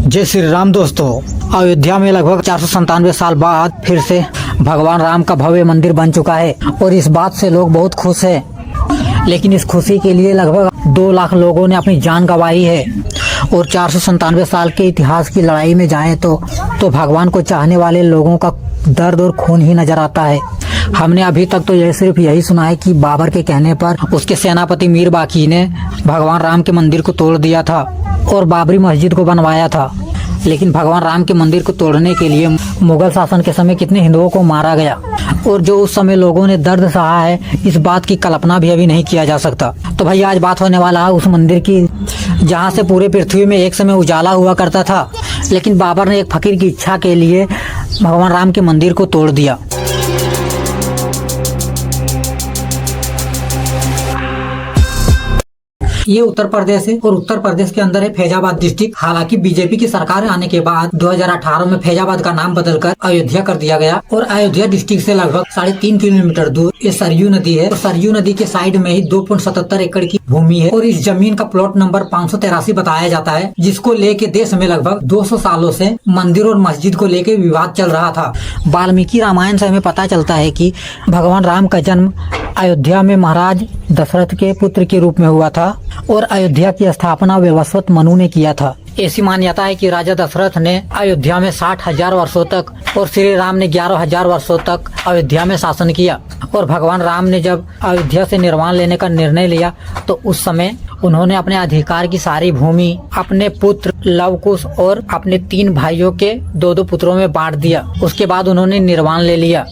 जय श्री राम दोस्तों। अयोध्या में लगभग 497 साल बाद फिर से भगवान राम का भव्य मंदिर बन चुका है और इस बात से लोग बहुत खुश हैं। लेकिन इस खुशी के लिए लगभग 2 लाख लोगों ने अपनी जान गंवाई है। और 497 साल के इतिहास की लड़ाई में जाएं तो भगवान को चाहने वाले लोगों का दर्द और खून ही नजर आता है। हमने अभी तक तो यह सिर्फ यही सुना है कि बाबर के कहने पर उसके सेनापति मीर बाकी ने भगवान राम के मंदिर को तोड़ दिया था और बाबरी मस्जिद को बनवाया था। लेकिन भगवान राम के मंदिर को तोड़ने के लिए मुगल शासन के समय कितने हिंदुओं को मारा गया और जो उस समय लोगों ने दर्द सहा है, इस बात की कल्पना भी अभी नहीं किया जा सकता। तो भाई आज बात होने वाला है उस मंदिर की जहां से पूरे पृथ्वी में एक समय उजाला हुआ करता था, लेकिन बाबर ने एक फकीर की इच्छा के लिए भगवान राम के मंदिर को तोड़ दिया। ये उत्तर प्रदेश है और उत्तर प्रदेश के अंदर है फैजाबाद डिस्ट्रिक्ट। हालांकि बीजेपी की सरकार आने के बाद 2018 में फैजाबाद का नाम बदलकर अयोध्या कर दिया गया और अयोध्या डिस्ट्रिक्ट से लगभग 3.5 किलोमीटर दूर ये सरयू नदी है और सरयू नदी के साइड में ही 2.77 एकड़ की भूमि है और इस जमीन का प्लॉट नंबर 583 बताया जाता है, जिसको लेके देश में लगभग 200 सालों से मंदिर और मस्जिद को लेके विवाद चल रहा था। वाल्मीकि रामायण से हमें पता चलता है कि भगवान राम का जन्म अयोध्या में महाराज दशरथ के पुत्र के रूप में हुआ था और अयोध्या की स्थापना वैवस्वत मनु ने किया था। ऐसी मान्यता है कि राजा दशरथ ने अयोध्या में 60,000 वर्षों तक और श्री राम ने 11,000 वर्षों तक अयोध्या में शासन किया। और भगवान राम ने जब अयोध्या से निर्वाण लेने का निर्णय लिया तो उस समय उन्होंने अपने अधिकार की सारी भूमि अपने पुत्र लव कुश और अपने 3 भाइयों के 2-2 पुत्रों में बांट दिया। उसके बाद उन्होंने निर्वाण ले लिया।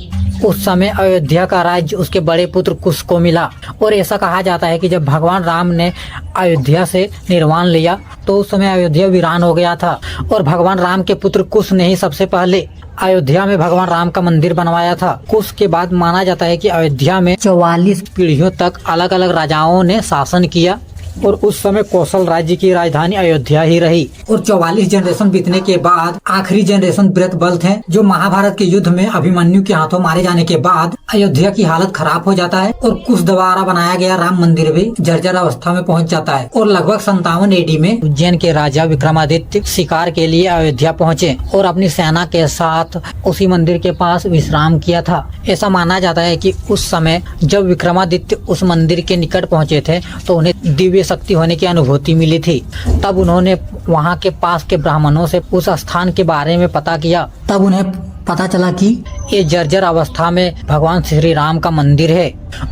उस समय अयोध्या का राज्य उसके बड़े पुत्र कुश को मिला और ऐसा कहा जाता है कि जब भगवान राम ने अयोध्या से निर्वाण लिया तो उस समय अयोध्या वीरान हो गया था और भगवान राम के पुत्र कुश ने ही सबसे पहले अयोध्या में भगवान राम का मंदिर बनवाया था। कुश के बाद माना जाता है कि अयोध्या में 44 पीढ़ियों तक अलग अलग राजाओं ने शासन किया और उस समय कौशल राज्य की राजधानी अयोध्या ही रही। और 44 जनरेशन बीतने के बाद आखिरी जनरेशन ब्रतबल थे, जो महाभारत के युद्ध में अभिमन्यु के हाथों मारे जाने के बाद अयोध्या की हालत खराब हो जाता है और कुश द्वारा बनाया गया राम मंदिर भी जर्जर अवस्था में पहुंच जाता है। और लगभग 57 AD में उज्जैन के राजा विक्रमादित्य शिकार के लिए अयोध्या पहुँचे और अपनी सेना के साथ उसी मंदिर के पास विश्राम किया था। ऐसा माना जाता है कि उस समय जब विक्रमादित्य उस मंदिर के निकट पहुँचे थे तो उन्हें दिव्य शक्ति होने की अनुभूति मिली थी। तब उन्होंने वहां के पास के ब्राह्मणों से उस स्थान के बारे में पता किया। तब उन्हें पता चला कि ये जर्जर अवस्था में भगवान श्री राम का मंदिर है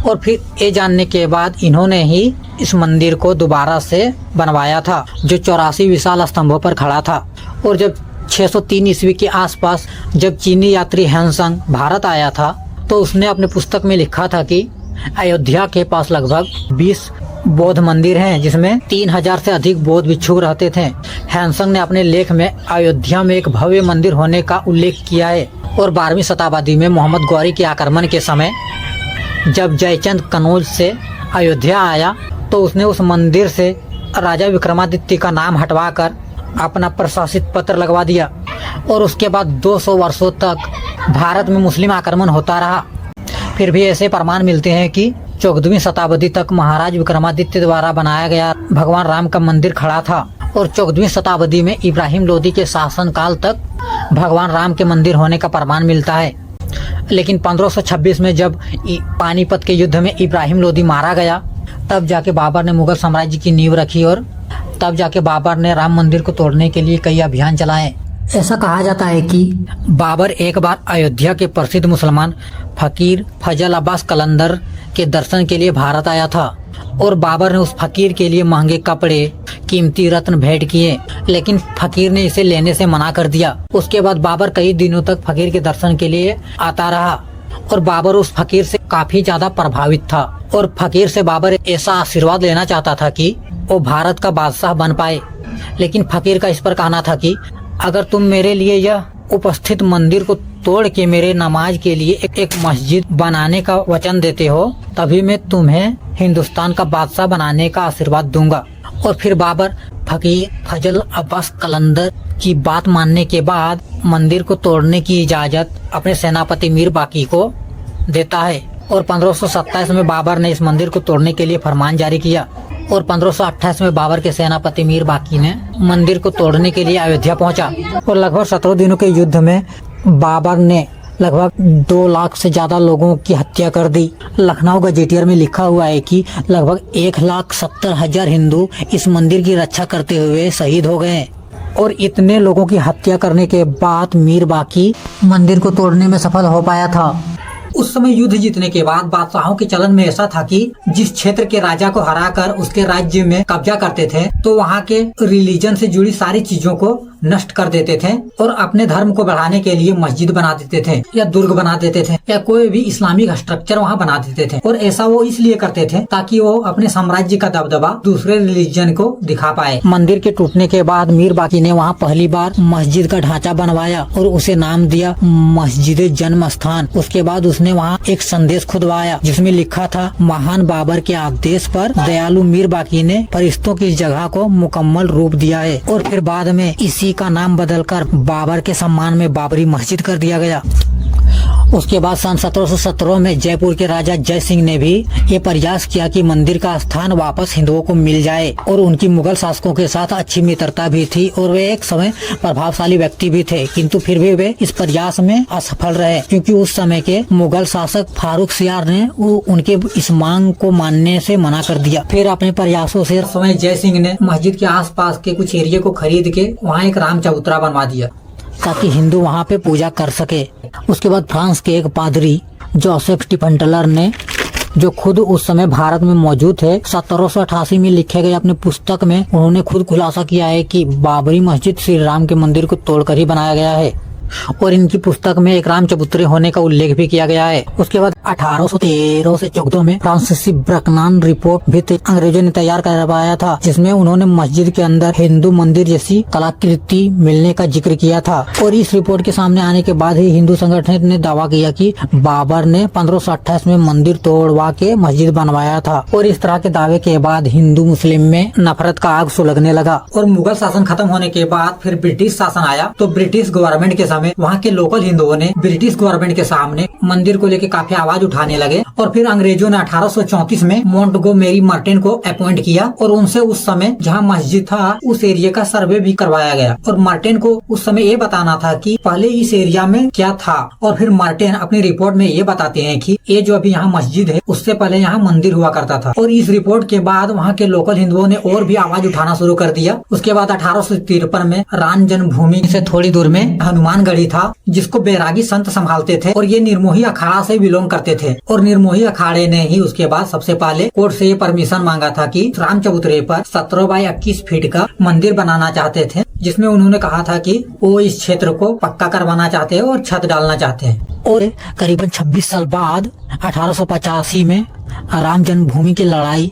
और फिर ये जानने के बाद इन्होंने ही इस मंदिर को दोबारा से बनवाया था, जो 84 विशाल स्तंभों पर खड़ा था। और जब 603 ईस्वी के आसपास जब चीनी यात्री ह्वेनसांग भारत आया था तो उसने अपने पुस्तक में लिखा था कि अयोध्या के पास लगभग 20 बौद्ध मंदिर हैं, जिसमें 3000 से अधिक बौद्ध भिक्षुक रहते थे। ह्वेनसांग ने अपने लेख में अयोध्या में एक भव्य मंदिर होने का उल्लेख किया है। और 12वीं शताब्दी में मोहम्मद गौरी के आक्रमण के समय जब जयचंद कनौज से अयोध्या आया तो उसने उस मंदिर से राजा विक्रमादित्य का नाम हटवाकर अपना प्रशासित पत्र लगवा दिया और उसके बाद 200 वर्षों तक भारत में मुस्लिम आक्रमण होता रहा। फिर भी ऐसे प्रमाण मिलते हैं कि 14वीं शताब्दी तक महाराज विक्रमादित्य द्वारा बनाया गया भगवान राम का मंदिर खड़ा था और 14वीं शताब्दी में इब्राहिम लोदी के शासन काल तक भगवान राम के मंदिर होने का प्रमाण मिलता है। लेकिन 1526 में जब पानीपत के युद्ध में इब्राहिम लोदी मारा गया तब जाके बाबर ने मुगल साम्राज्य की नींव रखी और तब जाके बाबर ने राम मंदिर को तोड़ने के लिए कई अभियान चलाए। ऐसा कहा जाता है कि बाबर एक बार अयोध्या के प्रसिद्ध मुसलमान फकीर फजल अब्बास कलंदर के दर्शन के लिए भारत आया था और बाबर ने उस फकीर के लिए महंगे कपड़े कीमती रत्न भेंट किए, लेकिन फकीर ने इसे लेने से मना कर दिया। उसके बाद बाबर कई दिनों तक फकीर के दर्शन के लिए आता रहा और बाबर उस फकीर से काफी ज्यादा प्रभावित था और फकीर से बाबर ऐसा आशीर्वाद लेना चाहता था कि वो भारत का बादशाह बन पाए। लेकिन फकीर का इस पर कहना था कि अगर तुम मेरे लिए यह उपस्थित मंदिर को तोड़ के मेरे नमाज के लिए एक मस्जिद बनाने का वचन देते हो तभी मैं तुम्हें हिंदुस्तान का बादशाह बनाने का आशीर्वाद दूंगा। और फिर बाबर फकीर फजल अब्बास कलंदर की बात मानने के बाद मंदिर को तोड़ने की इजाजत अपने सेनापति मीर बाकी को देता है और 1527 में बाबर ने इस मंदिर को तोड़ने के लिए फरमान जारी किया और 1528 में बाबर के सेनापति मीर बाकी ने मंदिर को तोड़ने के लिए अयोध्या पहुंचा और लगभग 17 दिनों के युद्ध में बाबर ने लगभग 2 लाख से ज्यादा लोगों की हत्या कर दी। लखनऊ गजेटियर में लिखा हुआ है कि लगभग 1,70,000 हिंदू इस मंदिर की रक्षा करते हुए शहीद हो गए और इतने लोगों की हत्या करने के बाद मीर बाकी मंदिर को तोड़ने में सफल हो पाया था। उस समय युद्ध जीतने के बाद बादशाहों के चलन में ऐसा था कि जिस क्षेत्र के राजा को हराकर उसके राज्य में कब्जा करते थे तो वहाँ के रिलीजन से जुड़ी सारी चीजों को नष्ट कर देते थे और अपने धर्म को बढ़ाने के लिए मस्जिद बना देते थे या दुर्ग बना देते थे या कोई भी इस्लामिक स्ट्रक्चर वहाँ बना देते थे। और ऐसा वो इसलिए करते थे ताकि वो अपने साम्राज्य का दबदबा दूसरे रिलीजन को दिखा पाए। मंदिर के टूटने के बाद मीर बाकी ने वहाँ पहली बार मस्जिद का ढांचा बनवाया और उसे नाम दिया मस्जिद जन्म स्थान। उसके बाद उसने वहाँ एक संदेश खुदवाया जिसमें लिखा था, महान बाबर के आदेश पर दयालु मीर बाकी ने फरिश्तों की जगह को मुकम्मल रूप दिया है। और फिर बाद में इसी का नाम बदलकर बाबर के सम्मान में बाबरी मस्जिद कर दिया गया। उसके बाद सन 1717 में जयपुर के राजा जय सिंह ने भी ये प्रयास किया कि मंदिर का स्थान वापस हिंदुओं को मिल जाए और उनकी मुगल शासकों के साथ अच्छी मित्रता भी थी और वे एक समय प्रभावशाली व्यक्ति भी थे, किंतु फिर भी वे इस प्रयास में असफल रहे क्योंकि उस समय के मुगल शासक फारूक सियार ने उनके इस मांग को मानने से मना कर दिया। फिर अपने प्रयासों से समय जय सिंह ने मस्जिद के आसपास के कुछ एरिया को खरीद के वहाँ एक राम चबूतरा बनवा दिया ताकि हिंदू वहाँ पे पूजा कर सके। उसके बाद फ्रांस के एक पादरी जोसेफ स्टीफनटलर ने, जो खुद उस समय भारत में मौजूद थे, 1788 में लिखे गए अपने पुस्तक में उन्होंने खुद खुलासा किया है कि बाबरी मस्जिद श्री राम के मंदिर को तोड़कर ही बनाया गया है और इनकी पुस्तक में एक राम चबूतरे होने का उल्लेख भी किया गया है। उसके बाद 1813 से 14 में फ्रांसीसी ब्रकनान रिपोर्ट भी अंग्रेजों ने तैयार करवाया था जिसमें उन्होंने मस्जिद के अंदर हिंदू मंदिर जैसी कलाकृति मिलने का जिक्र किया था। और इस रिपोर्ट के सामने आने के बाद ही हिंदू संगठन ने दावा किया कि बाबर ने 1528 में मंदिर तोड़वा के मस्जिद बनवाया था। और इस तरह के दावे के बाद हिंदू मुस्लिम में नफरत का आग सुलगने लगा। और मुगल शासन खत्म होने के बाद फिर ब्रिटिश शासन आया तो ब्रिटिश गवर्नमेंट के वहाँ के लोकल हिंदुओं ने ब्रिटिश गवर्नमेंट के सामने मंदिर को लेकर काफी आवाज उठाने लगे और फिर अंग्रेजों ने 1834 में मोंटगोमेरी मार्टिन को अपॉइंट किया और उनसे उस समय जहाँ मस्जिद था उस एरिया का सर्वे भी करवाया गया। और मार्टिन को उस समय ये बताना था कि पहले इस एरिया में क्या था। और फिर मार्टिन अपनी रिपोर्ट में ये बताते हैं कि ये जो अभी यहाँ मस्जिद है उससे पहले यहाँ मंदिर हुआ करता था। और इस रिपोर्ट के बाद वहाँ के लोकल हिंदुओं ने और भी आवाज उठाना शुरू कर दिया। उसके बाद 1853 में राम जन्मभूमि से थोड़ी दूर में हनुमान गढ़ी था जिसको बैरागी संत संभालते थे और ये निर्मोही अखाड़ा से बिलोंग करते थे। और निर्मोही अखाड़े ने ही उसके बाद सबसे पहले कोर्ट से ये परमिशन मांगा था कि राम चबूतरे पर 17 बाई 21 फीट का मंदिर बनाना चाहते थे, जिसमें उन्होंने कहा था कि वो इस क्षेत्र को पक्का करवाना चाहते हैं और छत डालना चाहते हैं। और करीबन 26 साल बाद 1885 में राम जन्मभूमि की लड़ाई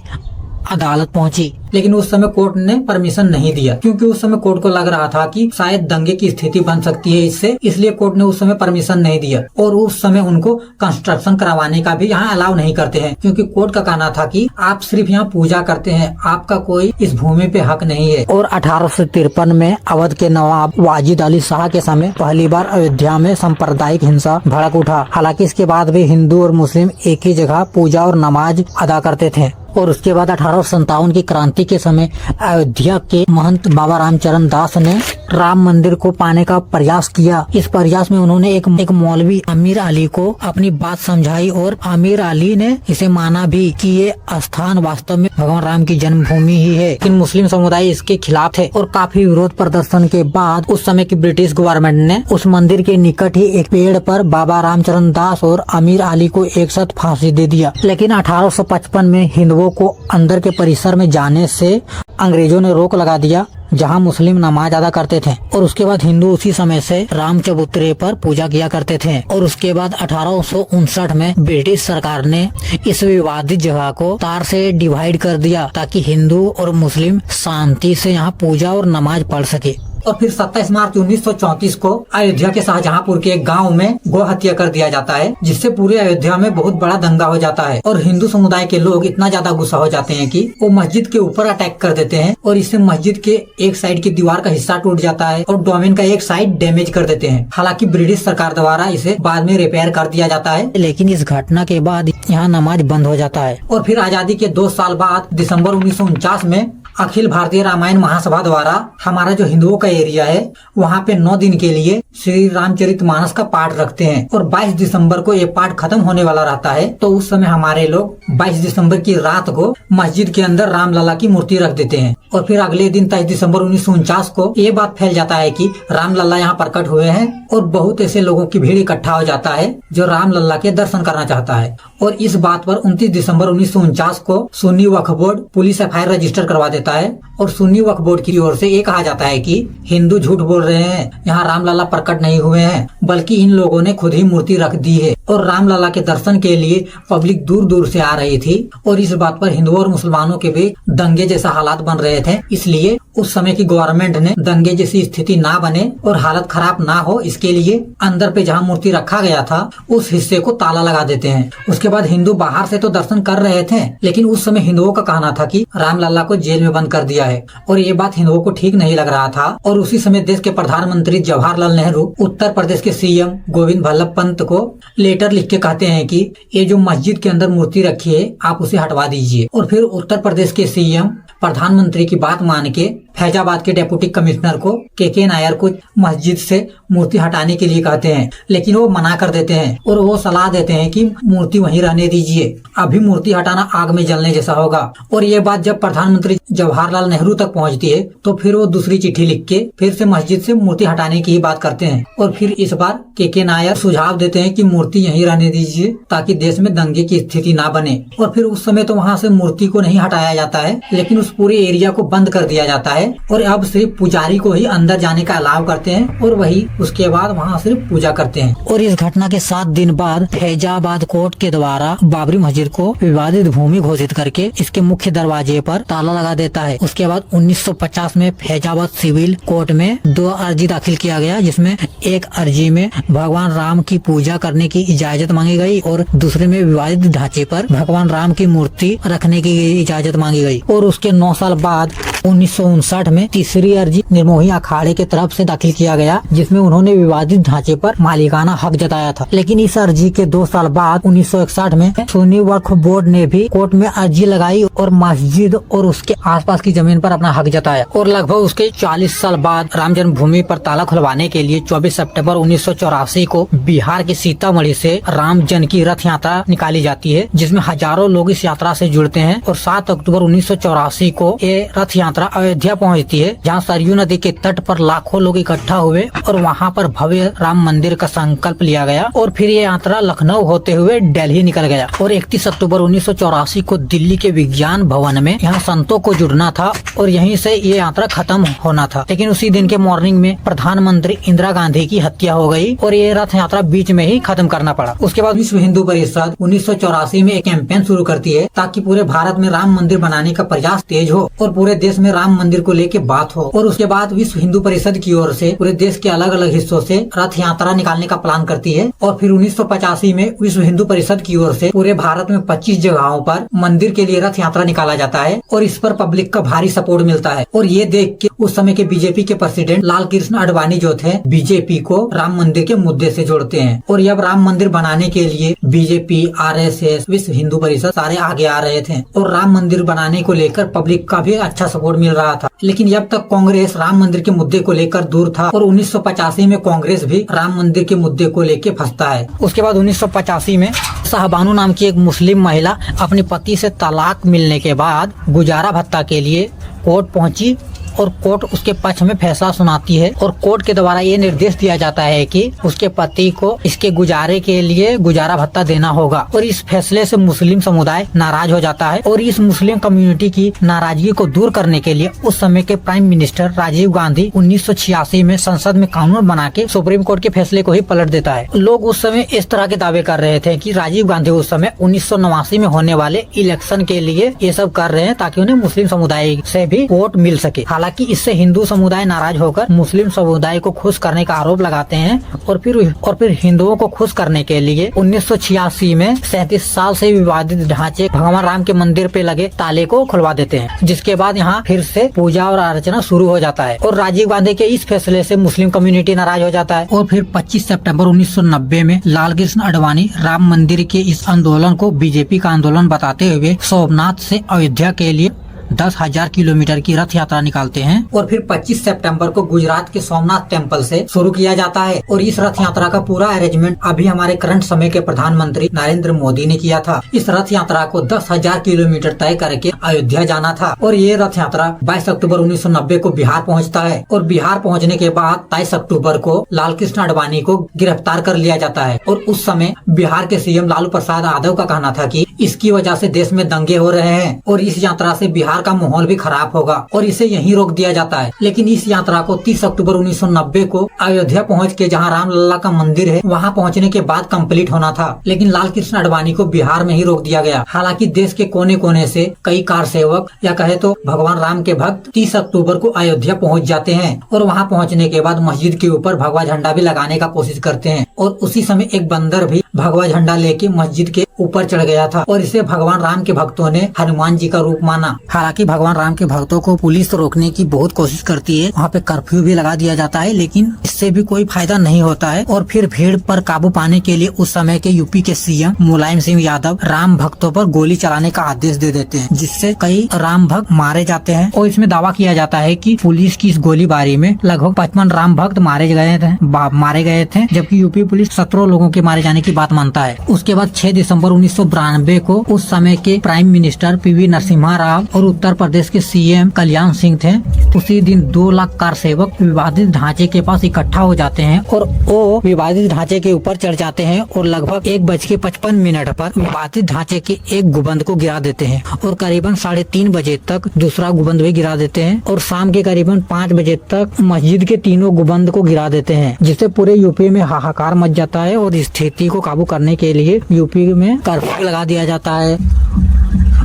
अदालत पहुंची, लेकिन उस समय कोर्ट ने परमिशन नहीं दिया क्योंकि उस समय कोर्ट को लग रहा था कि शायद दंगे की स्थिति बन सकती है इससे, इसलिए कोर्ट ने उस समय परमिशन नहीं दिया। और उस समय उनको कंस्ट्रक्शन करवाने का भी यहाँ अलाउ नहीं करते हैं क्योंकि कोर्ट का कहना था कि आप सिर्फ यहाँ पूजा करते हैं, आपका कोई इस भूमि पे हक नहीं है। और 1853 में अवध के नवाब वाजिद अली शाह के समय पहली बार अयोध्या में सांप्रदायिक हिंसा भड़क उठा। हालांकि इसके बाद भी हिंदू और मुस्लिम एक ही जगह पूजा और नमाज अदा करते थे। और उसके बाद 1857 की क्रांति के समय अयोध्या के महंत बाबा रामचरण दास ने राम मंदिर को पाने का प्रयास किया। इस प्रयास में उन्होंने एक मौलवी आमिर अली को अपनी बात समझाई और आमिर अली ने इसे माना भी कि ये स्थान वास्तव में भगवान राम की जन्मभूमि ही है। लेकिन मुस्लिम समुदाय इसके खिलाफ थे और काफी विरोध प्रदर्शन के बाद उस समय की ब्रिटिश गवर्नमेंट ने उस मंदिर के निकट ही एक पेड़ पर बाबा रामचरण दास और आमिर अली को एक साथ फांसी दे दिया। लेकिन 1855 में हिंदुओं को अंदर के परिसर में जाने से अंग्रेजों ने रोक लगा दिया जहां मुस्लिम नमाज अदा करते थे। और उसके बाद हिंदू उसी समय से राम चबूतरे पर पूजा किया करते थे। और उसके बाद 1859 में ब्रिटिश सरकार ने इस विवादित जगह को तार से डिवाइड कर दिया ताकि हिंदू और मुस्लिम शांति से यहाँ पूजा और नमाज पढ़ सके। और फिर 27 मार्च 1934 को अयोध्या के शाहजहांपुर के एक गाँव में गौ हत्या कर दिया जाता है, जिससे पूरे अयोध्या में बहुत बड़ा दंगा हो जाता है और हिंदू समुदाय के लोग इतना ज्यादा गुस्सा हो जाते हैं कि वो मस्जिद के ऊपर अटैक कर देते हैं और इससे मस्जिद के एक साइड की दीवार का हिस्सा टूट जाता है और डोमेन का एक साइड डैमेज कर देते हैं। हालांकि ब्रिटिश सरकार द्वारा इसे बाद में रिपेयर कर दिया जाता है, लेकिन इस घटना के बाद यहाँ नमाज बंद हो जाता है। और फिर आजादी के 2 साल बाद दिसंबर 1949 में अखिल भारतीय रामायण महासभा द्वारा हमारा जो हिंदुओं का एरिया है वहाँ पे 9 दिन के लिए श्री रामचरितमानस का पाठ रखते हैं और 22 दिसंबर को ये पाठ खत्म होने वाला रहता है। तो उस समय हमारे लोग 22 दिसंबर की रात को मस्जिद के अंदर रामलला की मूर्ति रख देते हैं और फिर अगले दिन 23 दिसंबर 1949 को ये बात फैल जाता है कि रामलला यहाँ प्रकट हुए हैं और बहुत ऐसे लोगों की भीड़ इकट्ठा हो जाता है जो रामलला के दर्शन करना चाहता है। और इस बात पर 29 दिसंबर 1949 को सुन्नी वक्फ बोर्ड पुलिस एफआईआर रजिस्टर करवा देता है और सुन्नी वक्फ बोर्ड की ओर से ये कहा जाता है कि हिंदू झूठ बोल रहे हैं, यहाँ रामलला प्रकट नहीं हुए हैं, बल्कि इन लोगों ने खुद ही मूर्ति रख दी है। और रामलला के दर्शन के लिए पब्लिक दूर दूर से आ रही थी और इस बात पर हिंदुओं और मुसलमानों के बीच दंगे जैसा हालात बन रहे थे। इसलिए उस समय की गवर्नमेंट ने दंगे जैसी स्थिति ना बने और हालत खराब ना हो, इसके लिए अंदर पे जहाँ मूर्ति रखा गया था उस हिस्से को ताला लगा देते हैं। उसके बाद हिंदू बाहर से तो दर्शन कर रहे थे, लेकिन उस समय हिंदुओं का कहना था कि रामलला को जेल में बंद कर दिया है और ये बात हिंदुओं को ठीक नहीं लग रहा था। और उसी समय देश के प्रधानमंत्री जवाहरलाल नेहरू उत्तर प्रदेश के सीएम गोविंद वल्लभ पंत को लेटर लिख के कहते हैं कि ये जो मस्जिद के अंदर मूर्ति रखी है आप उसे हटवा दीजिए। और फिर उत्तर प्रदेश के सीएम प्रधानमंत्री की बात मान के फैजाबाद के डेप्यूटी कमिश्नर को के नायर को मस्जिद से मूर्ति हटाने के लिए कहते हैं, लेकिन वो मना कर देते हैं और वो सलाह देते हैं कि मूर्ति वहीं रहने दीजिए, अभी मूर्ति हटाना आग में जलने जैसा होगा। और ये बात जब प्रधानमंत्री जवाहरलाल नेहरू तक पहुंचती है तो फिर वो दूसरी चिट्ठी लिख के फिर से मस्जिद से मूर्ति हटाने की ही बात करते हैं। और फिर इस बार के नायर सुझाव देते हैं कि मूर्ति यहीं रहने दीजिए ताकि देश में दंगे की स्थिति ना बने। और फिर उस समय तो वहाँ से मूर्ति को नहीं हटाया जाता है, लेकिन उस पूरे एरिया को बंद कर दिया जाता है और अब सिर्फ पुजारी को ही अंदर जाने का अलाव करते हैं और वही उसके बाद वहाँ सिर्फ पूजा करते हैं। और इस घटना के 7 दिन बाद फैजाबाद कोर्ट के द्वारा बाबरी मस्जिद को विवादित भूमि घोषित करके इसके मुख्य दरवाजे पर ताला लगा देता है। उसके बाद 1950 में फैजाबाद सिविल कोर्ट में 2 अर्जी दाखिल किया गया, जिसमें एक अर्जी में भगवान राम की पूजा करने की इजाजत मांगी गई और दूसरे में विवादित ढांचे पर भगवान राम की मूर्ति रखने की इजाजत मांगी गई। और उसके 9 साल बाद 1959 में तीसरी अर्जी निर्मोही अखाड़े के तरफ से दाखिल किया गया, जिसमें उन्होंने विवादित ढांचे पर मालिकाना हक जताया था। लेकिन इस अर्जी के 2 साल बाद 1961 में सुन्नी वक्फ बोर्ड ने भी कोर्ट में अर्जी लगाई और मस्जिद और उसके आसपास की जमीन पर अपना हक जताया। और लगभग उसके 40 साल बाद राम जन्मभूमि पर ताला खुलवाने के लिए 24 सितंबर 1984 को बिहार के सीतामढ़ी से राम जन की रथ यात्रा निकाली जाती है, जिसमें हजारों लोग इस यात्रा से जुड़ते हैं। और 7 अक्टूबर 1984 को ये रथ यात्रा अयोध्या पहुंचती है, जहां सरयू नदी के तट पर लाखों लोग इकट्ठा हुए और वहां पर भव्य राम मंदिर का संकल्प लिया गया। और फिर ये यात्रा लखनऊ होते हुए दिल्ली निकल गया और 31 अक्टूबर 1984 को दिल्ली के विज्ञान भवन में यहाँ संतों को जुड़ना था और यहीं से ये यात्रा खत्म होना था। लेकिन उसी दिन के मॉर्निंग में प्रधानमंत्री इंदिरा गांधी की हत्या हो गई और ये रथ यात्रा बीच में ही खत्म करना पड़ा। उसके बाद विश्व हिंदू परिषद 1984 में एक कैंपेन शुरू करती है ताकि पूरे भारत में राम मंदिर बनाने का प्रयास तेज हो और पूरे देश में राम मंदिर को लेके बात हो। और उसके बाद विश्व हिंदू परिषद की ओर से पूरे देश के अलग अलग हिस्सों से रथ यात्रा निकालने का प्लान करती है। और फिर 1985 में विश्व हिंदू परिषद की ओर से पूरे भारत में 25 जगहों पर मंदिर के लिए रथ यात्रा निकाला जाता है और इस पर पब्लिक का भारी सपोर्ट मिलता है। और ये देख के उस समय के बीजेपी के प्रेसिडेंट लाल कृष्ण आडवाणी जो थे बीजेपी को राम मंदिर के मुद्दे से जोड़ते हैं। और अब राम मंदिर बनाने के लिए बीजेपी, आरएसएस, विश्व हिंदू परिषद सारे आगे आ रहे थे और राम मंदिर बनाने को लेकर पब्लिक का भी अच्छा सपोर्ट मिल रहा था। लेकिन जब तक कांग्रेस राम मंदिर के मुद्दे को लेकर दूर था और 1985 में कांग्रेस भी राम मंदिर के मुद्दे को लेकर फंसता है। उसके बाद 1985 में शाहबानू नाम की एक मुस्लिम महिला अपने पति से तलाक मिलने के बाद गुजारा भत्ता के लिए कोर्ट पहुंची और कोर्ट उसके पक्ष में फैसला सुनाती है और कोर्ट के द्वारा ये निर्देश दिया जाता है कि उसके पति को इसके गुजारे के लिए गुजारा भत्ता देना होगा। और इस फैसले से मुस्लिम समुदाय नाराज हो जाता है और इस मुस्लिम कम्युनिटी की नाराजगी को दूर करने के लिए उस समय के प्राइम मिनिस्टर राजीव गांधी 1986 में संसद में कानून बना के सुप्रीम कोर्ट के फैसले को ही पलट देता है। लोग उस समय इस तरह के दावे कर रहे थे कि राजीव गांधी उस समय 1989 में होने वाले इलेक्शन के लिए ये सब कर रहे हैं ताकि उन्हें मुस्लिम समुदाय से भी वोट मिल सके। हालांकि हालांकि इससे हिंदू समुदाय नाराज होकर मुस्लिम समुदाय को खुश करने का आरोप लगाते हैं और फिर हिंदुओं को खुश करने के लिए 1986 में 37 साल से विवादित ढांचे भगवान राम के मंदिर पे लगे ताले को खुलवा देते हैं, जिसके बाद यहाँ फिर से पूजा और अर्चना शुरू हो जाता है। और राजीव गांधी के इस फैसले से मुस्लिम कम्युनिटी नाराज हो जाता है। और फिर 25 सितंबर 1990 में लाल कृष्ण आडवाणी राम मंदिर के इस आंदोलन को बीजेपी का आंदोलन बताते हुए सोमनाथ से अयोध्या के लिए 10,000 किलोमीटर की रथ यात्रा निकालते हैं। और फिर 25 सितंबर को गुजरात के सोमनाथ टेम्पल से शुरू किया जाता है। और इस रथ यात्रा का पूरा अरेंजमेंट अभी हमारे करंट समय के प्रधानमंत्री नरेंद्र मोदी ने किया था। इस रथ यात्रा को 10,000 किलोमीटर तय करके अयोध्या जाना था। और ये रथ यात्रा 22 अक्टूबर 1990 को बिहार पहुंचता है। और बिहार पहुंचने के बाद 23 अक्टूबर को लाल कृष्ण आडवाणी को गिरफ्तार कर लिया जाता है। और उस समय बिहार के सीएम लालू प्रसाद यादव का कहना था कि इसकी वजह से देश में दंगे हो रहे हैं और इस यात्रा से बिहार का माहौल भी खराब होगा और इसे यहीं रोक दिया जाता है। लेकिन इस यात्रा को 30 अक्टूबर 1990 को अयोध्या पहुंच के जहां रामलला का मंदिर है वहां पहुंचने के बाद कंप्लीट होना था। लेकिन लाल कृष्ण आडवाणी को बिहार में ही रोक दिया गया। हालांकि देश के कोने कोने से कई कार सेवक या कहे तो भगवान राम के भक्त 30 अक्टूबर को अयोध्या पहुँच जाते हैं और वहाँ पहुँचने के बाद मस्जिद के ऊपर भगवा झंडा भी लगाने का कोशिश करते हैं। और उसी समय एक बंदर भी भगवा झंडा लेके मस्जिद के ऊपर चढ़ गया था और इसे भगवान राम के भक्तों ने हनुमान जी का रूप माना। हालांकि भगवान राम के भक्तों को पुलिस रोकने की बहुत कोशिश करती है, वहाँ पे कर्फ्यू भी लगा दिया जाता है, लेकिन इससे भी कोई फायदा नहीं होता है। और फिर भीड़ पर काबू पाने के लिए उस समय के यूपी के सीएम मुलायम सिंह यादव राम भक्तों पर गोली चलाने का आदेश दे देते हैं, जिससे कई राम भक्त मारे जाते हैं। और इसमें दावा किया जाता है कि पुलिस की इस गोलीबारी में लगभग 55 राम भक्त मारे गए थे, जबकि यूपी पुलिस 17 लोगों के मारे जाने की बात मानता है। उसके बाद 6 दिसंबर 1992 को उस समय के prime minister PV Narasimha Rao और उत्तर प्रदेश के सीएम कल्याण सिंह थे। उसी दिन 2 लाख कार सेवक विवादित ढांचे के पास इकट्ठा हो जाते हैं और वो विवादित ढांचे के ऊपर चढ़ जाते हैं और लगभग 1:55 पर विवादित ढांचे के एक गुंबद को गिरा देते हैं और करीबन 3:30 बजे तक दूसरा गुंबद भी गिरा देते हैं और शाम के करीबन 5 बजे तक मस्जिद के तीनों गुंबद को गिरा देते हैं, जिससे पूरे यूपी में हाहाकार मच जाता है। और स्थिति को काबू करने के लिए यूपी में कर्फ्यू लगा दिया जाता है।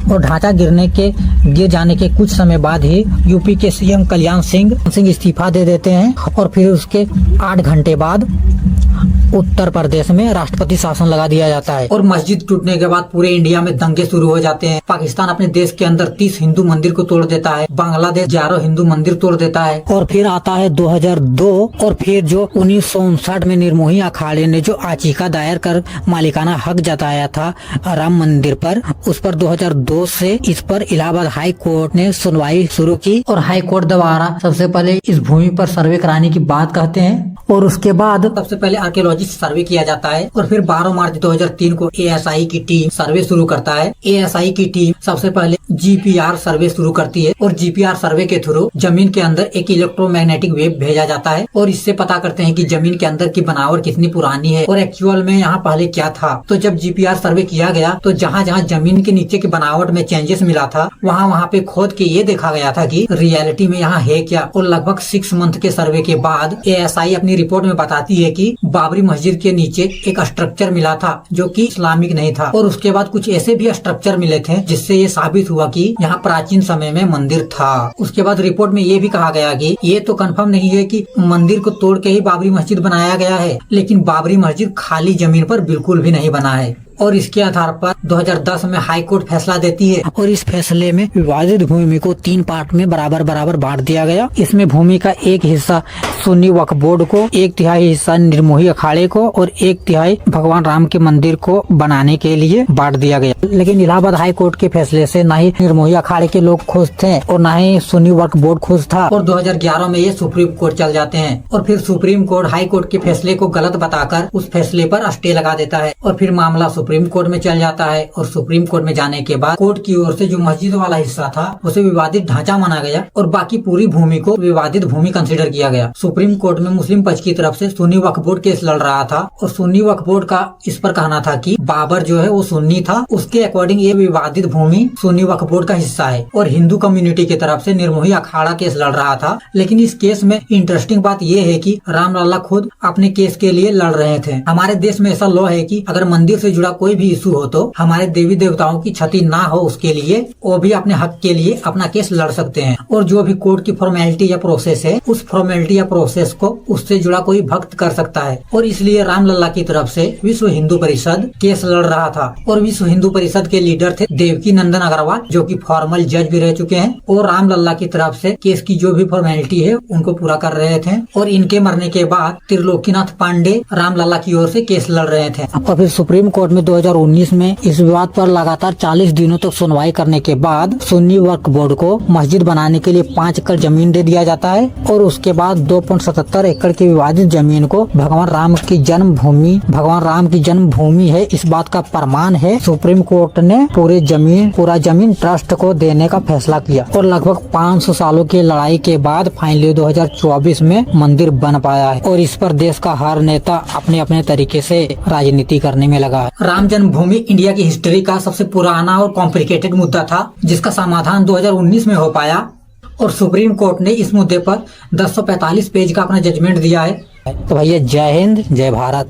और ढांचा गिर जाने के कुछ समय बाद ही यूपी के सीएम कल्याण सिंह इस्तीफा दे देते हैं और फिर उसके 8 घंटे बाद उत्तर प्रदेश में राष्ट्रपति शासन लगा दिया जाता है। और मस्जिद टूटने के बाद पूरे इंडिया में दंगे शुरू हो जाते हैं। पाकिस्तान अपने देश के अंदर 30 हिंदू मंदिर को तोड़ देता है, बांग्लादेश 11 हिंदू मंदिर तोड़ देता है। और फिर आता है 2002 और फिर जो 1959 में निर्मोही अखाड़े ने जो याचिका दायर कर मालिकाना हक जताया था राम मंदिर पर, उस पर 2002 से इस पर इलाहाबाद हाई कोर्ट ने सुनवाई शुरू की और हाई कोर्ट द्वारा सबसे पहले इस भूमि पर सर्वे कराने की बात कहते हैं। और उसके बाद सबसे पहले आर्कियोलॉजिस्ट सर्वे किया जाता है और फिर 12 मार्च 2003 को एएसआई की टीम सर्वे शुरू करता है। एएसआई की टीम सबसे पहले जीपीआर सर्वे शुरू करती है और जीपीआर सर्वे के थ्रू जमीन के अंदर एक इलेक्ट्रोमैग्नेटिक वेव भेजा जाता है और इससे पता करते हैं कि जमीन के अंदर की बनावट कितनी पुरानी है और एक्चुअल में यहाँ पहले क्या था। तो जब जीपीआर सर्वे किया गया तो जहाँ जहाँ जमीन के नीचे की बनावट में चेंजेस मिला था वहाँ पे खोद के ये देखा गया था कि रियलिटी में यहाँ है क्या। और लगभग 6 मंथ के सर्वे के बाद एएसआई अपनी रिपोर्ट में बताती है कि बाबरी मस्जिद के नीचे एक स्ट्रक्चर मिला था जो कि इस्लामिक नहीं था। और उसके बाद कुछ ऐसे भी स्ट्रक्चर मिले थे जिससे ये साबित हुआ कि यहाँ प्राचीन समय में मंदिर था। उसके बाद रिपोर्ट में ये भी कहा गया कि ये तो कंफर्म नहीं है कि मंदिर को तोड़ के ही बाबरी मस्जिद बनाया गया है, लेकिन बाबरी मस्जिद खाली जमीन पर बिल्कुल भी नहीं बना है। और इसके आधार पर 2010 में हाई कोर्ट फैसला देती है और इस फैसले में विवादित भूमि को 3 पार्ट में बराबर बांट दिया गया। इसमें भूमि का एक हिस्सा सुन्नी वक्फ बोर्ड को, 1/3 हिस्सा निर्मोही अखाड़े को और 1/3 भगवान राम के मंदिर को बनाने के लिए बांट दिया गया। लेकिन इलाहाबाद हाई कोर्ट के फैसले से न ही निर्मोही अखाड़े के लोग खुश थे और न ही सुन्नी वक्फ बोर्ड खुश था। और 2011 में ये सुप्रीम कोर्ट चल जाते हैं और फिर सुप्रीम कोर्ट हाई कोर्ट के फैसले को गलत बताकर उस फैसले पर स्टे लगा देता है और फिर मामला सुप्रीम कोर्ट में चल जाता है। और सुप्रीम कोर्ट में जाने के बाद कोर्ट की ओर से जो मस्जिद वाला हिस्सा था उसे विवादित ढांचा माना गया और बाकी पूरी भूमि को विवादित भूमि कंसीडर किया गया। सुप्रीम कोर्ट में मुस्लिम पक्ष की तरफ से सुन्नी वक्फ बोर्ड केस लड़ रहा था और सुन्नी वक्फ बोर्ड का इस पर कहना था कि बाबर जो है वो सुन्नी था, उसके अकॉर्डिंग ये विवादित भूमि सुन्नी वक्फ बोर्ड का हिस्सा है। और हिंदू कम्युनिटी की तरफ से निर्मोही अखाड़ा केस लड़ रहा था। लेकिन इस केस में इंटरेस्टिंग बात ये है कि रामलला खुद अपने केस के लिए लड़ रहे थे। हमारे देश में ऐसा लॉ है कि अगर मंदिर से जुड़ा कोई भी इशू हो तो हमारे देवी देवताओं की क्षति ना हो उसके लिए वो भी अपने हक के लिए अपना केस लड़ सकते हैं। और जो भी कोर्ट की फॉर्मेलिटी या प्रोसेस है उस फॉर्मेलिटी या प्रोसेस को उससे जुड़ा कोई भक्त कर सकता है। और इसलिए रामलला की तरफ से विश्व हिंदू परिषद केस लड़ रहा था। और विश्व हिंदू परिषद के लीडर थे देवकी नंदन अग्रवाल, जो कि फॉर्मल जज भी रह चुके हैं और रामलला की तरफ से केस की जो भी फॉर्मेलिटी है उनको पूरा कर रहे थे। और इनके मरने के बाद त्रिलोकीनाथ पांडे रामलला की ओर से केस लड़ रहे थे। और फिर सुप्रीम कोर्ट में 2019 में इस विवाद पर लगातार 40 दिनों तक सुनवाई करने के बाद सुन्नी वक्फ बोर्ड को मस्जिद बनाने के लिए 5 एकड़ जमीन दे दिया जाता है। और उसके बाद 2.77 एकड़ की विवादित जमीन को भगवान राम की जन्मभूमि है इस बात का प्रमाण है। सुप्रीम कोर्ट ने पूरा जमीन ट्रस्ट को देने का फैसला किया और लगभग 500 सालों की लड़ाई के बाद फाइनली 2024 में मंदिर बन पाया है। और इस पर देश का हर नेता अपने अपने तरीके से राजनीति करने में लगा है। राम जन्मभूमि इंडिया की हिस्ट्री का सबसे पुराना और कॉम्प्लिकेटेड मुद्दा था, जिसका समाधान 2019 में हो पाया। और सुप्रीम कोर्ट ने इस मुद्दे पर 1045 पेज का अपना जजमेंट दिया है। तो भैया जय हिंद, जय भारत।